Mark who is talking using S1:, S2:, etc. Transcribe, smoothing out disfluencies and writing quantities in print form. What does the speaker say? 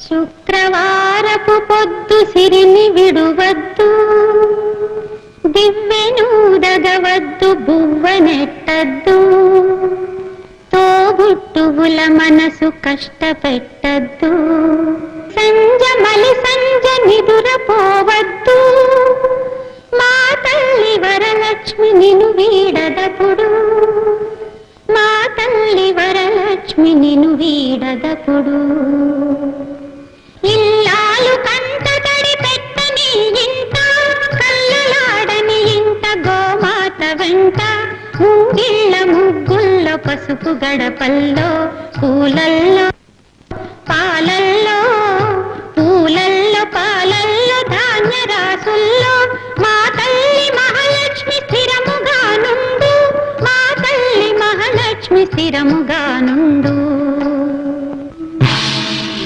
S1: శుక్రవారపు పొద్దు సిరిని విడువద్దు, దివ్వెనూదగవద్దు, బువ్వనెట్టద్దు, తోబుట్టువుల మనసు కష్టపెట్టద్దు, సంజమలి సంజ నిదురపోవద్దు, మా తల్లి వరలక్ష్మి నిన్ను వీడదపుడు, మా తల్లి వరలక్ష్మి నిన్ను వీడదపుడు. ఇల్లాలు కంట తడి పెట్టని ఇంట, కళ్ళలాడని ఇంట, గోమాత వెంట, ముంగిళ్ళ ముగ్గుల్లో, పసుపు గడపల్లో, పూలల్లో పాలల్లో, పూలల్లో పాలల్లో, ధాన్య రాసుల్లో, మా తల్లి మహాలక్ష్మి స్థిరముగా నుండు, మా తల్లి మహాలక్ష్మి స్థిరముగా నుండు.